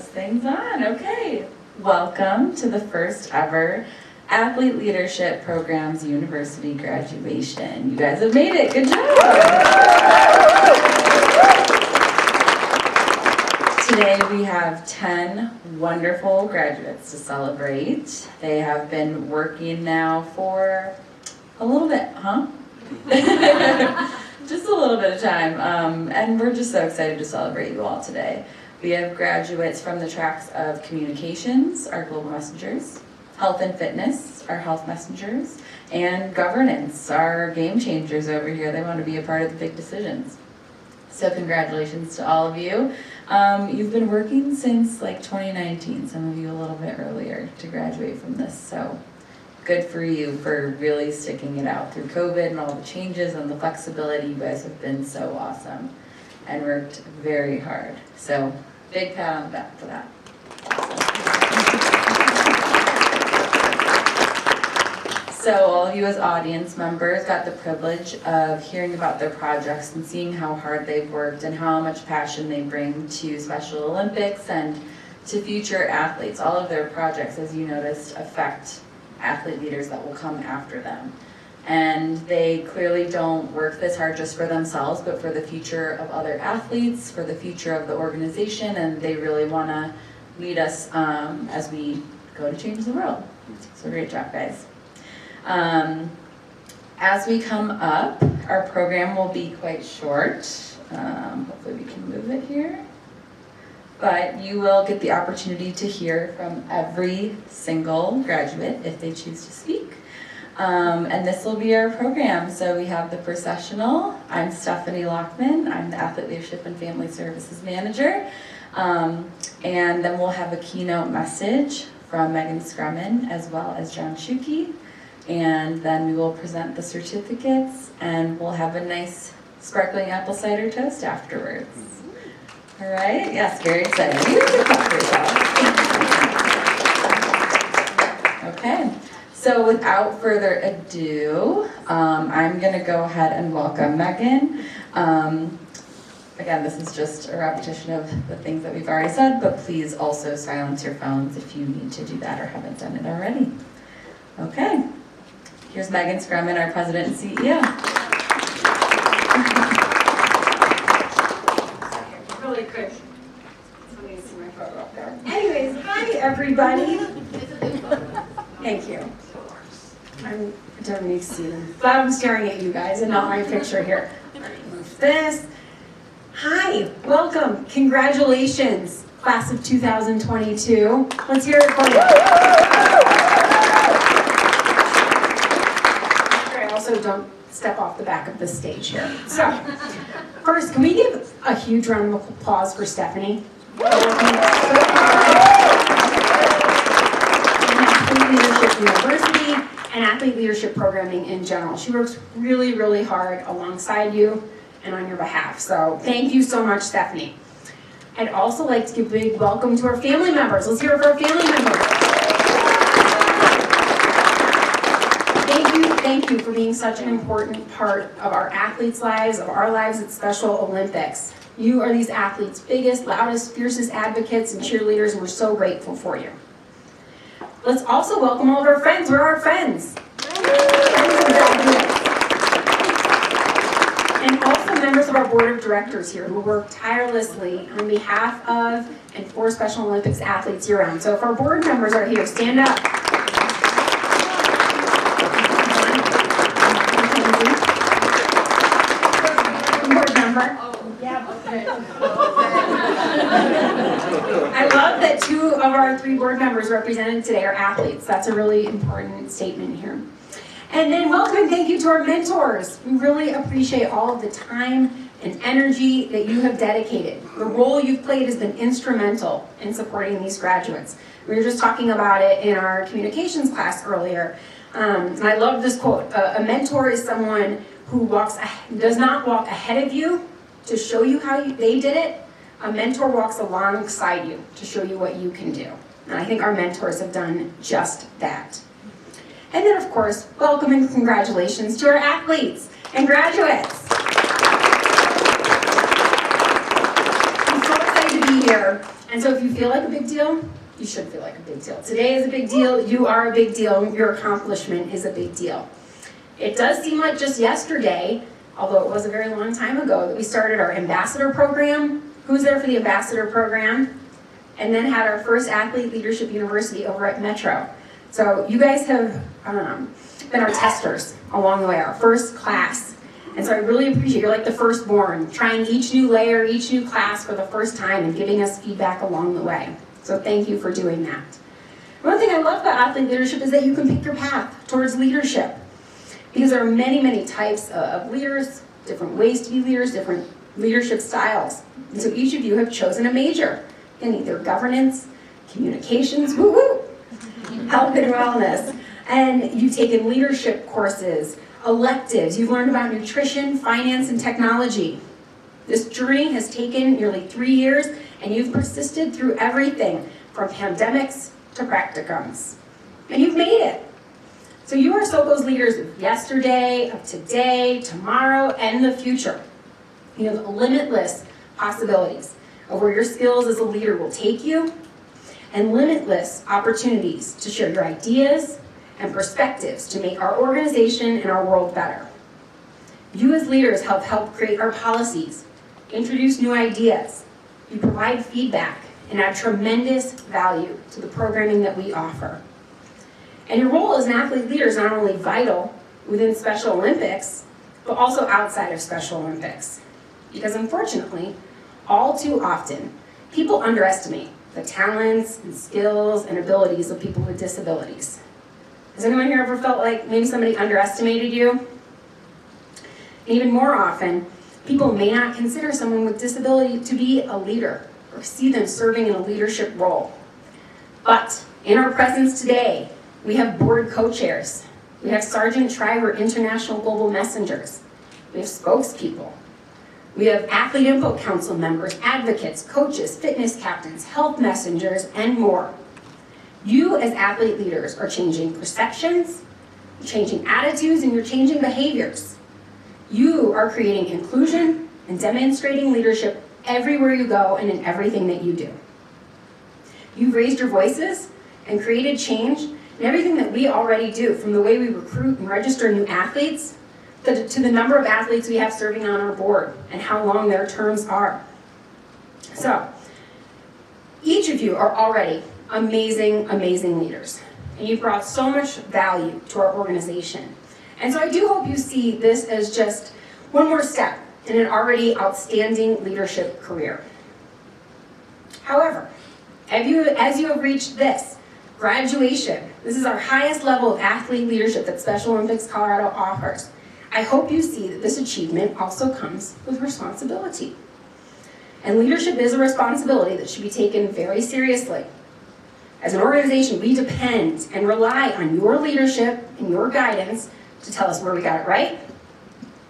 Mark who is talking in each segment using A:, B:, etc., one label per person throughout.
A: this thing's on. Okay. Welcome to the first ever Athlete Leadership Program's University graduation. You guys have made it. Good job. Today we have 10 wonderful graduates to celebrate. They have been working now for a little bit, huh? Just a little bit of time, and we're just so excited to celebrate you all today. We have graduates from the tracks of communications, our global messengers, health and fitness, our health messengers, and governance, our game changers over here. They want to be a part of the big decisions. So congratulations to all of you. You've been working since like 2019, some of you a little bit earlier to graduate from this, so good for you for really sticking it out through COVID and all the changes and the flexibility. You guys have been so awesome and worked very hard. So big pat on the back for that. So all of you as audience members got the privilege of hearing about their projects and seeing how hard they've worked and how much passion they bring to Special Olympics and to future athletes. All of their projects, as you noticed, affect athlete leaders that will come after them. And they clearly don't work this hard just for themselves, but for the future of other athletes, for the future of the organization, and they really want to lead us as we go to change the world. So great job, guys. As we come up, our program will be quite short. Hopefully we can move it here. But you will get the opportunity to hear from every single graduate if they choose to speak. And this will be our program. So we have the Processional. I'm Stephanie Lockman. I'm the Athlete Leadership and Family Services Manager. And then we'll have a keynote message from Megan Scrumman as well as John Schuke. And then we will present the certificates and we'll have a nice sparkling apple cider toast afterwards. All right? Yes, very excited. You can clap for yourself. Okay. So without further ado, I'm going to go ahead and welcome Megan. Again, this is just a repetition of the things that we've already said, but please also silence your phones if you need to do that or haven't done it already. Okay. Here's Megan Scrumman, our President and CEO.
B: Really quick. Somebody see my photo up there. Anyways, hi everybody. Thank you. I don't need to see them. Glad I'm staring at you guys and not my picture here. Move this. Hi, welcome, congratulations, class of 2022. Let's hear it for you. Also, don't step off the back of the stage here. So, first, can we give a huge round of applause for Stephanie? Athlete Leadership University and Athlete Leadership Programming in general. She works really, really hard alongside you and on your behalf. So, thank you so much, Stephanie. I'd also like to give a big welcome to our family members. Let's hear it for our family members. Thank you for being such an important part of our athletes' lives, of our lives at Special Olympics. You are these athletes' biggest, loudest, fiercest advocates and cheerleaders, and we're so grateful for you. Let's also welcome all of our friends. Where are our friends? And also members of our board of directors here who work tirelessly on behalf of and for Special Olympics athletes year-round. So if our board members are here, stand up. I love that 2 of our 3 board members represented today are athletes. That's a really important statement here. And then welcome and thank you to our mentors. We really appreciate all of the time and energy that you have dedicated. The role you've played has been instrumental in supporting these graduates. We were just talking about it in our communications class earlier. And I love this quote. A mentor is someone who does not walk ahead of you to show you how they did it. A mentor walks alongside you to show you what you can do. And I think our mentors have done just that. And then, of course, welcome and congratulations to our athletes and graduates. I'm so excited to be here And so if you feel like a big deal, you should feel like a big deal. Today is a big deal, you are a big deal, your accomplishment is a big deal. It does seem like just yesterday, although it was a very long time ago, that we started our ambassador program. Who's there for the ambassador program? And then had our first athlete leadership university over at Metro. So you guys have been our testers along the way, our first class. And so I really appreciate, you're like the firstborn, trying each new layer, each new class for the first time and giving us feedback along the way. So thank you for doing that. One thing I love about athlete leadership is that you can pick your path towards leadership. Because there are many, many types of leaders, different ways to be leaders, different leadership styles. And so each of you have chosen a major in either governance, communications, health and wellness. And you've taken leadership courses, electives, you've learned about nutrition, finance, and technology. This journey has taken nearly 3 years, and you've persisted through everything from pandemics to practicums. And you've made it. So you are SoCo's leaders of yesterday, of today, tomorrow, and the future. You have limitless possibilities of where your skills as a leader will take you, and limitless opportunities to share your ideas and perspectives to make our organization and our world better. You as leaders help create our policies, introduce new ideas, you provide feedback, and add tremendous value to the programming that we offer. And your role as an athlete leader is not only vital within Special Olympics, but also outside of Special Olympics. Because unfortunately, all too often, people underestimate the talents and skills and abilities of people with disabilities. Has anyone here ever felt like maybe somebody underestimated you? And even more often, people may not consider someone with disability to be a leader or see them serving in a leadership role. But in our presence today, we have board co-chairs. We have Sergeant Shriver International Global Messengers. We have spokespeople. We have Athlete Input Council members, advocates, coaches, fitness captains, health messengers, and more. You as athlete leaders are changing perceptions, you're changing attitudes, and you're changing behaviors. You are creating inclusion and demonstrating leadership everywhere you go and in everything that you do. You've raised your voices and created change in everything that we already do, from the way we recruit and register new athletes to the number of athletes we have serving on our board and how long their terms are. So, each of you are already amazing, amazing leaders. And you've brought so much value to our organization. And so I do hope you see this as just one more step in an already outstanding leadership career. However, as you have reached this, graduation, this is our highest level of athlete leadership that Special Olympics Colorado offers. I hope you see that this achievement also comes with responsibility. And leadership is a responsibility that should be taken very seriously. As an organization, we depend and rely on your leadership and your guidance to tell us where we got it right,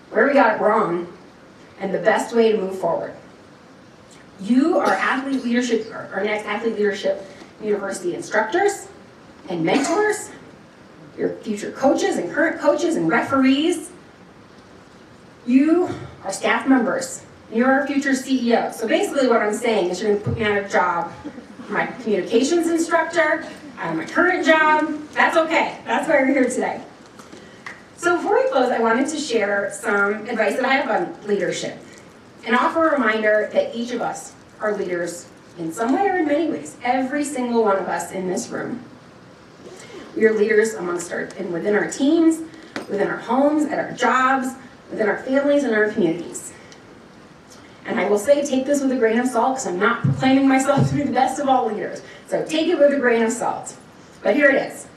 B: where we got it wrong, and the best way to move forward. You are athlete leadership, our next athlete leadership university instructors and mentors, your future coaches and current coaches and referees. You are staff members. You're our future CEO. So basically what I'm saying is you're going to put me on a job, my communications instructor, my current job. That's okay. That's why we're here today. So before we close, I wanted to share some advice that I have on leadership and offer a reminder that each of us are leaders in some way or in many ways. Every single one of us in this room. We are leaders within our teams, within our homes, at our jobs, within our families and our communities. And I will say, take this with a grain of salt, because I'm not proclaiming myself to be the best of all leaders. So take it with a grain of salt. But here it is.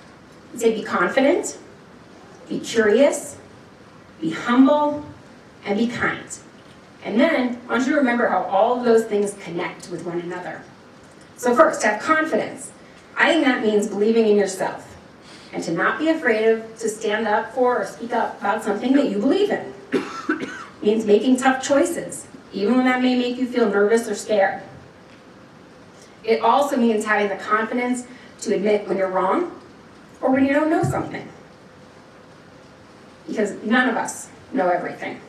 B: I'd say be confident, be curious, be humble, and be kind. And then I want you to remember how all of those things connect with one another. So first, have confidence. I think that means believing in yourself and to not be afraid to stand up for or speak up about something that you believe in. It means making tough choices, even when that may make you feel nervous or scared. It also means having the confidence to admit when you're wrong or when you don't know something. Because none of us know everything.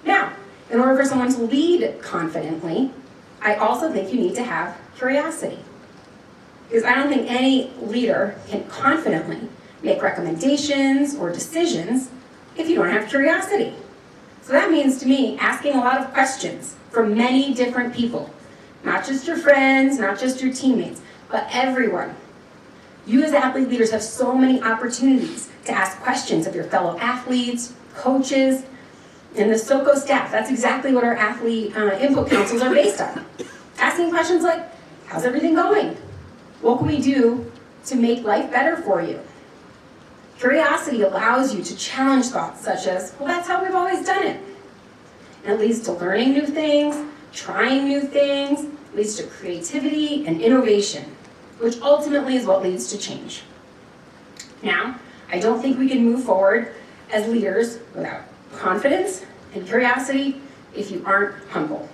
B: Now, in order for someone to lead confidently, I also think you need to have curiosity. Because I don't think any leader can confidently make recommendations or decisions if you don't have curiosity. So that means to me asking a lot of questions from many different people, not just your friends, not just your teammates, but everyone. You as athlete leaders have so many opportunities to ask questions of your fellow athletes, coaches, and the SOCO staff. That's exactly what our athlete input councils are based on. Asking questions like, how's everything going? What can we do to make life better for you? Curiosity allows you to challenge thoughts such as, well, that's how we've always done it. And it leads to learning new things, trying new things, leads to creativity and innovation, which ultimately is what leads to change. Now, I don't think we can move forward as leaders without confidence and curiosity if you aren't humble.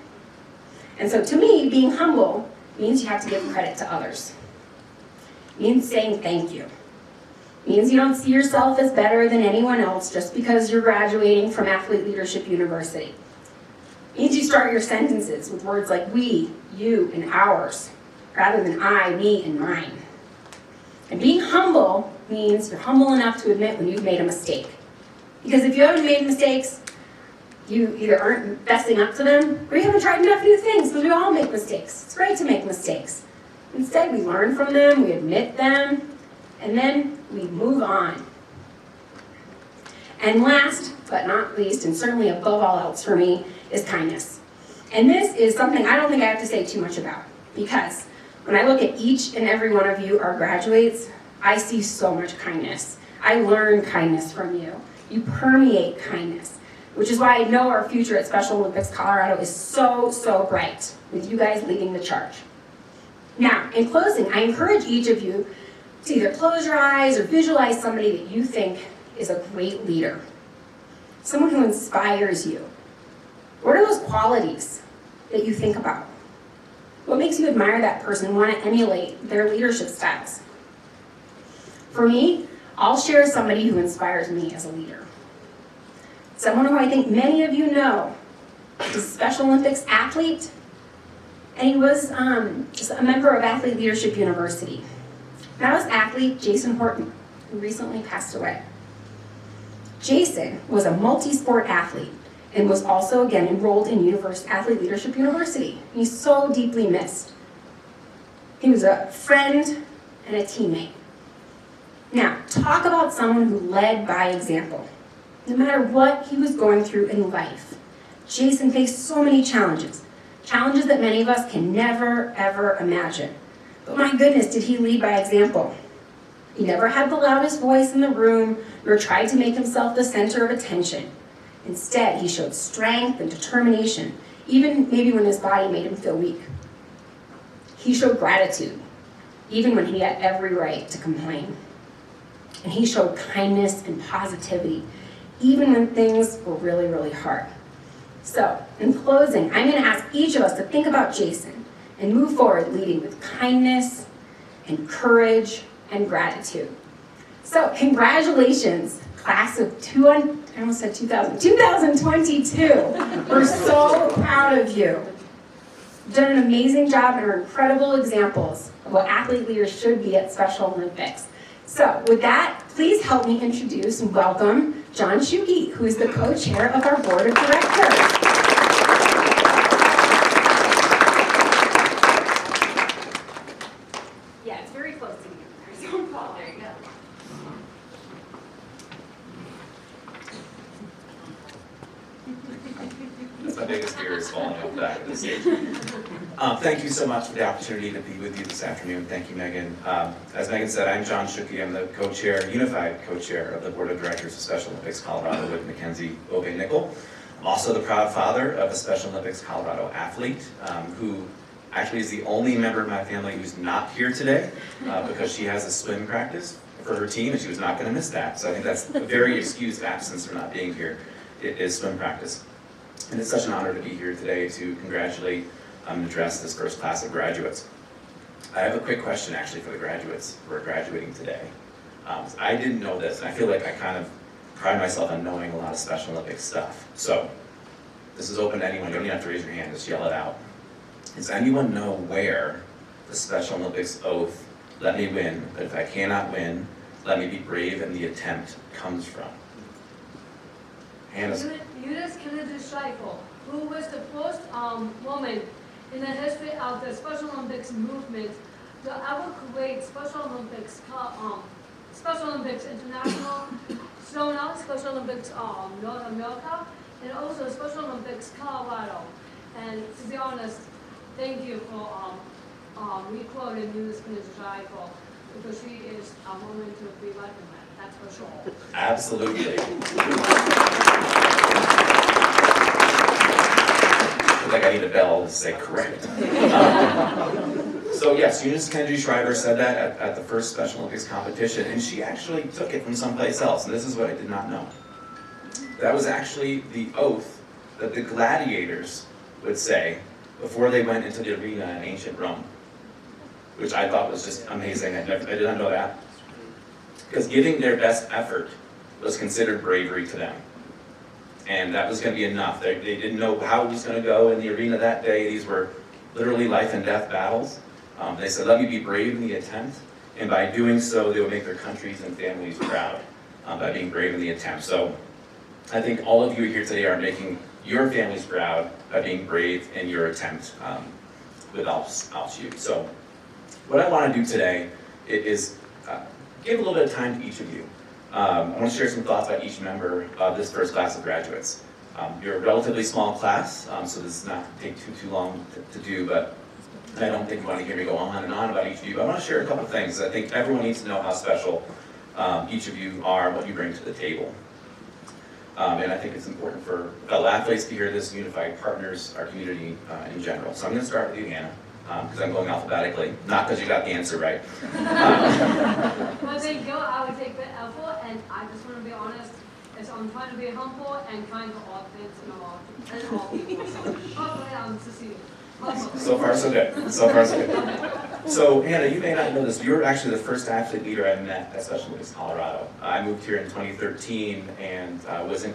B: And so to me, being humble means you have to give credit to others. It means saying thank you. It means you don't see yourself as better than anyone else just because you're graduating from Athlete Leadership University. It means you start your sentences with words like we, you, and ours, rather than I, me, and mine. And being humble means you're humble enough to admit when you've made a mistake. Because if you haven't made mistakes, you either aren't fessing up to them, or you haven't tried enough new things, because we all make mistakes. It's great to make mistakes. Instead, we learn from them, we admit them, and then we move on. And last but not least, and certainly above all else for me, is kindness. And this is something I don't think I have to say too much about, because when I look at each and every one of you, our graduates, I see so much kindness. I learn kindness from you. You permeate kindness, which is why I know our future at Special Olympics Colorado is so, so bright, with you guys leading the charge. Now, in closing, I encourage each of you to either close your eyes or visualize somebody that you think is a great leader, someone who inspires you. What are those qualities that you think about? What makes you admire that person and want to emulate their leadership styles? For me, I'll share somebody who inspires me as a leader. Someone who I think many of you know is a Special Olympics athlete, and he was just a member of Athlete Leadership University. That was athlete Jason Horton, who recently passed away. Jason was a multi-sport athlete and was also, again, enrolled in Athlete Leadership University. He's so deeply missed. He was a friend and a teammate. Now, talk about someone who led by example. No matter what he was going through in life, Jason faced so many challenges that many of us can never, ever imagine. But my goodness, did he lead by example. He never had the loudest voice in the room, nor tried to make himself the center of attention. Instead, he showed strength and determination, even maybe when his body made him feel weak. He showed gratitude, even when he had every right to complain. And he showed kindness and positivity, even when things were really, really hard. So, in closing, I'm going to ask each of us to think about Jason and move forward leading with kindness and courage and gratitude. So, congratulations, class of 2022. We're so proud of you. You've done an amazing job and are incredible examples of what athlete leaders should be at Special Olympics. So, with that, please help me introduce and welcome John Schuke, who is the co-chair of our board of directors. Yeah, it's very close to you. Don't fall. There you go.
C: That's my biggest fear, is falling off the back of the stage. Thank you so much for the opportunity to be with you this afternoon. Thank you, Megan. As Megan said, I'm John Schuke. I'm the co-chair, unified co-chair of the Board of Directors of Special Olympics Colorado with Mackenzie, Bogay, Nickel. I'm also the proud father of a Special Olympics Colorado athlete who actually is the only member of my family who's not here today because she has a swim practice for her team and she was not going to miss that. So I think that's a very excused absence for not being here. It is swim practice. And it's such an honor to be here today to congratulate and address this first class of graduates. I have a quick question actually for the graduates who are graduating today. I didn't know this, and I feel like I kind of pride myself on knowing a lot of Special Olympics stuff. So, this is open to anyone. You don't even have to raise your hand, just yell it out. Does anyone know where the Special Olympics oath, "Let me win, but if I cannot win, let me be brave in the attempt," comes from? Hannah's.
D: Eunice Kennedy Shriver, who was the first woman in the history of the Special Olympics movement to ever create Special Olympics International, Sona, Special Olympics North America, and also Special Olympics Colorado. And to be honest, thank you for recording Eunice Kennedy Shriver, because she is a woman to be reckoned with, that's for sure.
C: Absolutely. I feel like I need a bell to say correct. So yes, Eunice Kennedy Shriver said that at the first Special Olympics competition, and she actually took it from someplace else, and this is what I did not know. That was actually the oath that the gladiators would say before they went into the arena in ancient Rome, which I thought was just amazing. I did not know that. Because giving their best effort was considered bravery to them. And that was going to be enough. They didn't know how it was going to go in the arena that day. These were literally life and death battles. They said, "Let me be brave in the attempt." And by doing so, they would make their countries and families proud by being brave in the attempt. So I think all of you here today are making your families proud by being brave in your attempt with ALPSU. So what I want to do today is give a little bit of time to each of you. I want to share some thoughts about each member of this first class of graduates. You're a relatively small class, so this is not take too long to do, but I don't think you want to hear me go on and on about each of you, but I want to share a couple of things. I think everyone needs to know how special each of you are, what you bring to the table. And I think it's important for fellow athletes to hear this, unified partners, our community in general. So I'm going to start with you, Hannah, because I'm going alphabetically, not because you got the answer right.
D: When they go, I would take the effort, and I just want to be honest, is I'm trying to be humble and kind to all kids and all people. So hopefully I'm to see you.
C: So far, so good. So far, so good. So, Hannah, you may not know this, but you were actually the first athlete leader I met at Special Olympics Colorado. I moved here in 2013 and was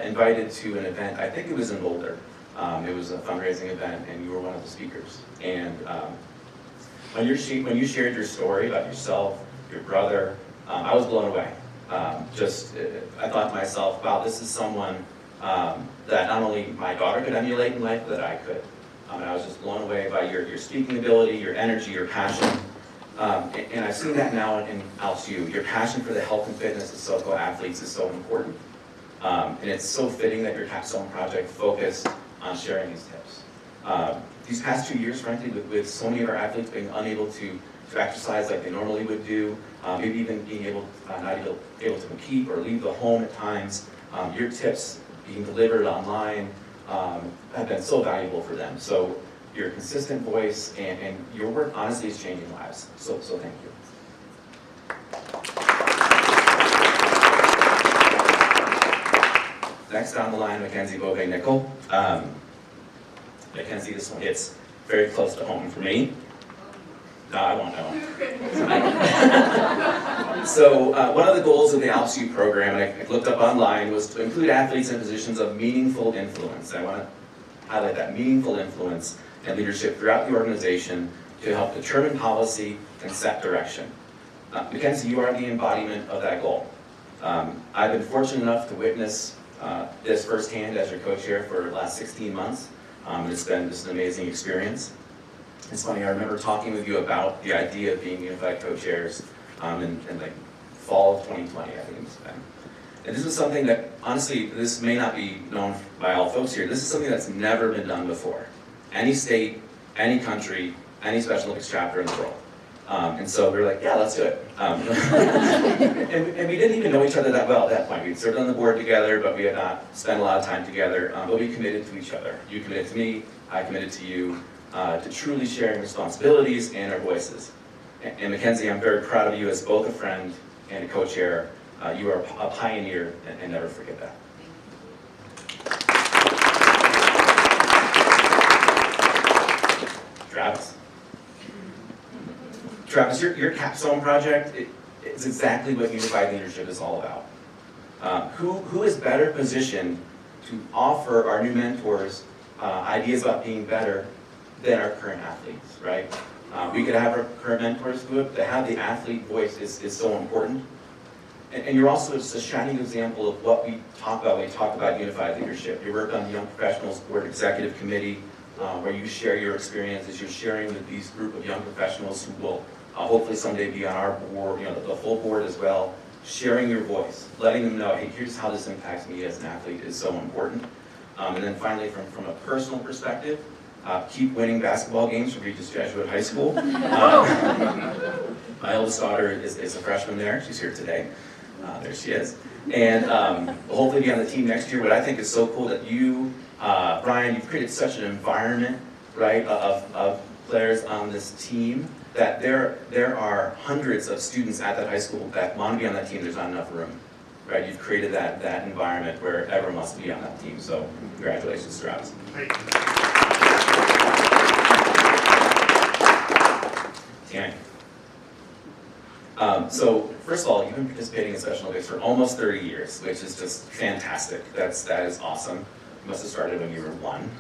C: invited to an event, I think it was in Boulder. It was a fundraising event, and you were one of the speakers. And when you shared your story about yourself, your brother, I was blown away. I thought to myself, wow, this is someone that not only my daughter could emulate in life, but that I could. And I was just blown away by your speaking ability, your energy, your passion. And I've seen that now in ALPSU. Your passion for the health and fitness of SoCo athletes is so important. And it's so fitting that your Capstone Project focused on sharing these tips. These past 2 years, frankly, with so many of our athletes being unable to exercise like they normally would do, maybe even being not able to compete or leave the home at times, your tips being delivered online have been so valuable for them. So your consistent voice and your work honestly is changing lives. So thank you. Next on the line, Mackenzie Bogay Nickel. Mackenzie, this one hits very close to home for me. No, I won't know. So one of the goals of the ALPSU program, and I looked up online, was to include athletes in positions of meaningful influence. I want to highlight that, meaningful influence and leadership throughout the organization to help determine policy and set direction. Mackenzie, you are the embodiment of that goal. I've been fortunate enough to witness this firsthand as your co-chair for the last 16 months. It's been just an amazing experience. It's funny, I remember talking with you about the idea of being unified co-chairs in like fall of 2020, I think it's been. And this is something that, honestly, this may not be known by all folks here. This is something that's never been done before. Any state, any country, any Special Olympics chapter in the world. And so we were like, yeah, let's do it. And we didn't even know each other that well at that point. We'd served on the board together, but we had not spent a lot of time together. But we committed to each other. You committed to me, I committed to you, to truly sharing responsibilities and our voices. And Mackenzie, I'm very proud of you as both a friend and a co-chair. You are a pioneer, and never forget that. Travis, your Capstone Project is exactly what unified leadership is all about. Who is better positioned to offer our new mentors ideas about being better than our current athletes, right? We could have our current mentors do it, but to have the athlete voice is so important. And you're also just a shining example of what we talk about when we talk about unified leadership. You work on the Young Professionals Board Executive Committee, where you share your experiences. You're sharing with these group of young professionals who will hopefully someday be on our board, the full board as well. Sharing your voice, letting them know, hey, here's how this impacts me as an athlete is so important. And then finally, from a personal perspective, keep winning basketball games from Regis Jesuit High School. My oldest daughter is a freshman there. She's here today. There she is. And we'll hopefully be on the team next year. What I think is so cool that you, Brian, you've created such an environment, right, of players on this team that there are hundreds of students at that high school that want to be on that team. There's not enough room, right? You've created that environment where everyone wants to be on that team. So congratulations, Travis. Tammy. So first of all, you've been participating in Special Olympics for almost 30 years, which is just fantastic. That is awesome. You must have started when you were 1.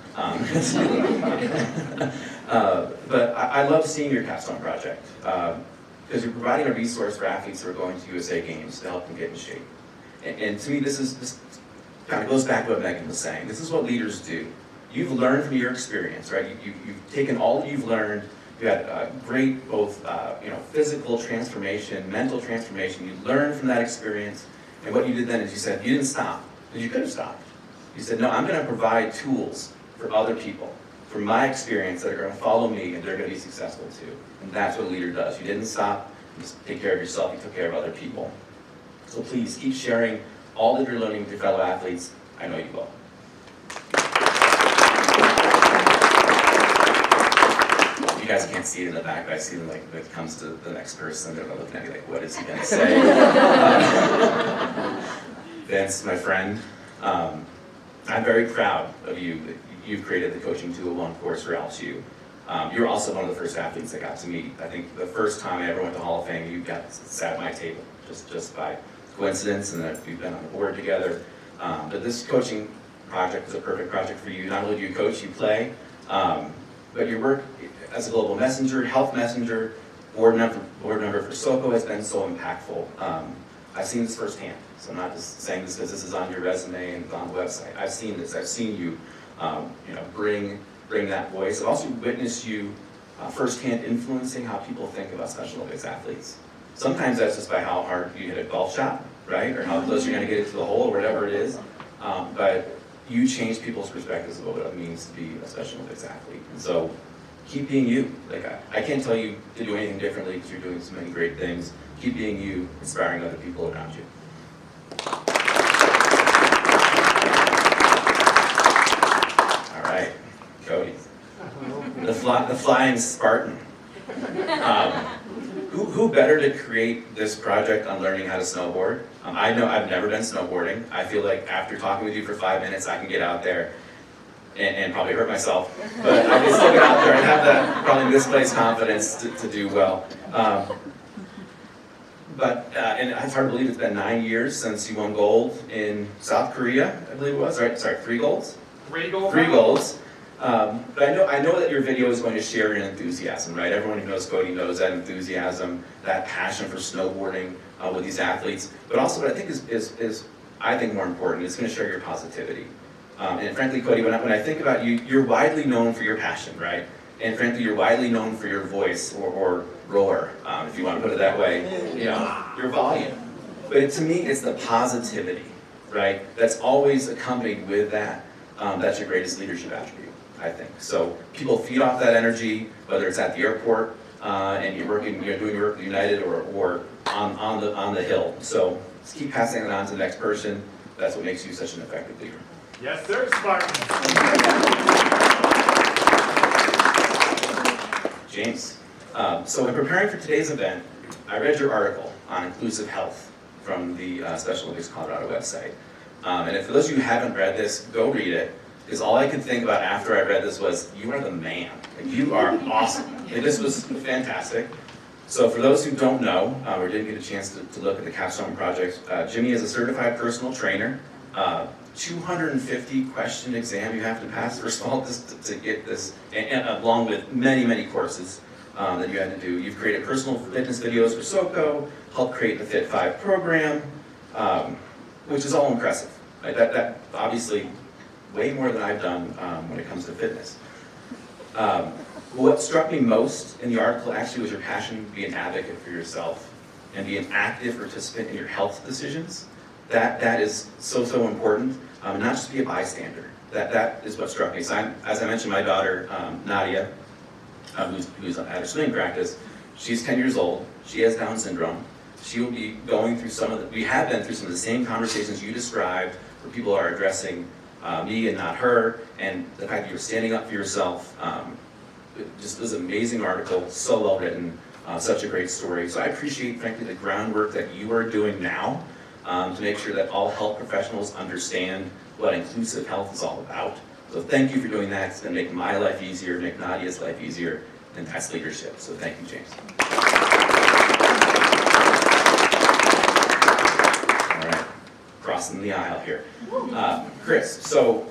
C: But I love seeing your Capstone Project because you're providing a resource for athletes who are going to USA Games to help them get in shape. And to me, this kind of goes back to what Megan was saying. This is what leaders do. You've learned from your experience, right? You've taken all that you've learned. You had great both physical transformation, mental transformation. You learned from that experience. And what you did then is you said, you didn't stop, because you could have stopped. You said, no, I'm going to provide tools for other people, from my experience, that are going to follow me and they're going to be successful too. And that's what a leader does. You didn't stop, you just take care of yourself, you took care of other people. So please keep sharing all that you're learning with your fellow athletes. I know you will. You guys can't see it in the back, but I see them like when it comes to the next person, they're looking at me like, what is he going to say? Vince, my friend, I'm very proud of you. You've created the Coaching 201 course for LSU. You're also one of the first athletes I got to meet. I think the first time I ever went to Hall of Fame, you sat at my table, just by coincidence, and that we've been on the board together. But this coaching project is a perfect project for you. Not only do you coach, you play, but your work as a global messenger, health messenger, board member for SOCO has been so impactful. I've seen this firsthand, so I'm not just saying this because this is on your resume and on the website. I've seen this. I've seen you, bring that voice. I've also witnessed you firsthand influencing how people think about Special Olympics athletes. Sometimes that's just by how hard you hit a golf shot, right, or how close you're going to get it to the hole, or whatever it is. But you change people's perspectives about what it means to be a Special Olympics athlete. And so keep being you. Like I can't tell you to do anything differently because you're doing so many great things. Keep being you, inspiring other people around you. All right, Cody. The flying Spartan. Who better to create this project on learning how to snowboard? I know I've never been snowboarding. I feel like after talking with you for 5 minutes, I can get out there and probably hurt myself. But I can still get out there and have that probably misplaced confidence to do well. And it's hard to believe it's been 9 years since you won gold in South Korea, I believe it was. Right? Sorry, 3 golds?
E: 3 golds.
C: 3 golds. But I know that your video is going to share your enthusiasm, right? Everyone who knows Cody knows that enthusiasm, that passion for snowboarding with these athletes. But also what I think is I think more important, it's going to share your positivity. And frankly, Cody, when I think about you, you're widely known for your passion, right? And frankly, you're widely known for your voice or roar, if you want to put it that way, your volume. But to me, it's the positivity, right? That's always accompanied with that. That's your greatest leadership attribute, I think. So people feed off that energy, whether it's at the airport and you're doing your work with United or on the hill. So just keep passing it on to the next person. That's what makes you such an effective leader.
E: Yes, sir, Spartan.
C: James. So in preparing for today's event, I read your article on inclusive health from the Special Olympics Colorado website. And for those of you who haven't read this, go read it. Because all I could think about after I read this was, you are the man. Like, you are awesome. Like, this was fantastic. So for those who don't know, or didn't get a chance to look at the Capstone Project, Jimmy is a certified personal trainer. 250 question exam you have to pass for small to get this, and along with many, many courses that you had to do. You've created personal fitness videos for SoCo, helped create the Fit 5 program, which is all impressive. Right? That obviously way more than I've done when it comes to fitness. What struck me most in the article actually was your passion to be an advocate for yourself and be an active participant in your health decisions. That is so important, not just be a bystander. That is what struck me. So as I mentioned, my daughter, Nadia, who's at her swimming practice, she's 10 years old, she has Down syndrome. She will be going through we have been through some of the same conversations you described, where people are addressing me and not her, and the fact that you're standing up for yourself. It just was an amazing article, so well written, such a great story. So I appreciate, frankly, the groundwork that you are doing now to make sure that all health professionals understand what inclusive health is all about. So thank you for doing that. It's going to make my life easier, make Nadia's life easier, and that's leadership. So thank you, James. All right, crossing the aisle here. Chris, so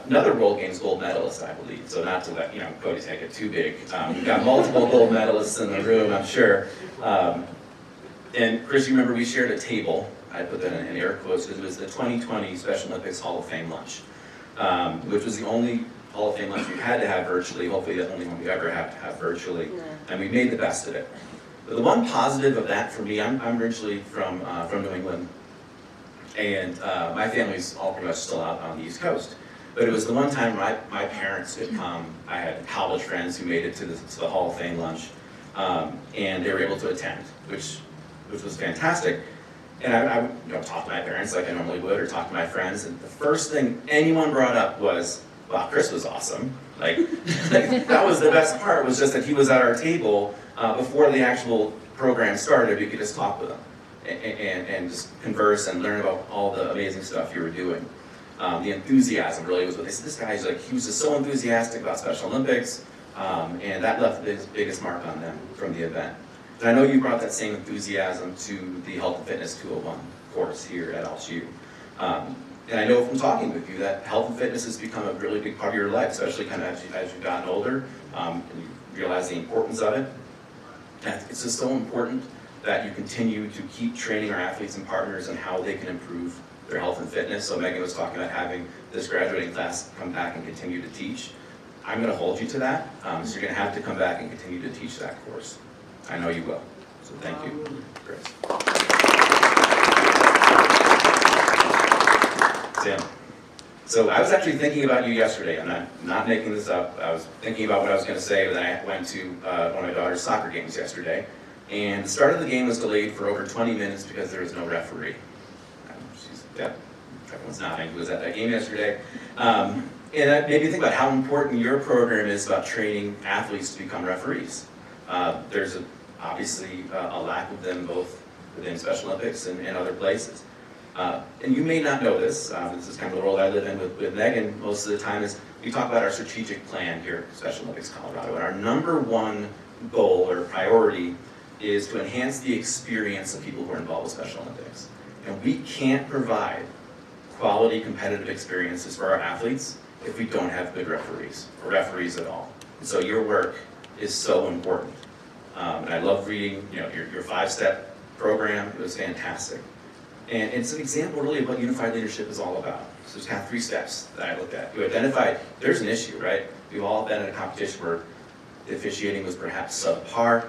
C: another World Games gold medalist, I believe. So not to let, Cody's going to get too big. We've got multiple gold medalists in the room, I'm sure. And Chris, you remember we shared a table. I put that in air quotes because it was the 2020 Special Olympics Hall of Fame lunch, which was the only Hall of Fame lunch we had to have virtually, hopefully the only one we ever have to have virtually, and we made the best of it. But the one positive of that for me, I'm originally from New England, and my family's all pretty much still out on the East Coast. But it was the one time my parents could come. I had college friends who made it to the Hall of Fame lunch, and they were able to attend, which was fantastic. And I would talk to my parents like I normally would, or talk to my friends, and the first thing anyone brought up was, wow, Chris was awesome. Like that was the best part, was just that he was at our table before the actual program started. We could just talk with him and just converse and learn about all the amazing stuff you were doing. The enthusiasm really was what they said. This guy's like, he was just so enthusiastic about Special Olympics, and that left the biggest mark on them from the event. And I know you brought that same enthusiasm to the Health and Fitness 201 course here at LSU. And I know from talking with you that health and fitness has become a really big part of your life, especially kind of as you've gotten older, and you realize the importance of it. And it's just so important that you continue to keep training our athletes and partners on how they can improve their health and fitness. So Megan was talking about having this graduating class come back and continue to teach. I'm going to hold you to that, so you're going to have to come back and continue to teach that course. I know you will. So thank you, Chris. Tim. So I was actually thinking about you yesterday. I'm not making this up. I was thinking about what I was going to say, but then I went to one of my daughter's soccer games yesterday. And the start of the game was delayed for over 20 minutes because there was no referee. Everyone's nodding who was at that game yesterday. And that made me think about how important your program is about training athletes to become referees. There's obviously a lack of them both within Special Olympics and other places. And you may not know this, this is kind of the world I live in with Megan most of the time, is we talk about our strategic plan here at Special Olympics Colorado. And our number one goal or priority is to enhance the experience of people who are involved with Special Olympics. And we can't provide quality competitive experiences for our athletes if we don't have good referees, or referees at all. And so your work is so important. And I love reading your 5-step program. It was fantastic. And it's an example really of what unified leadership is all about. So there's kind of 3 steps that I looked at. You identified there's an issue, right? We've all been in a competition where the officiating was perhaps subpar.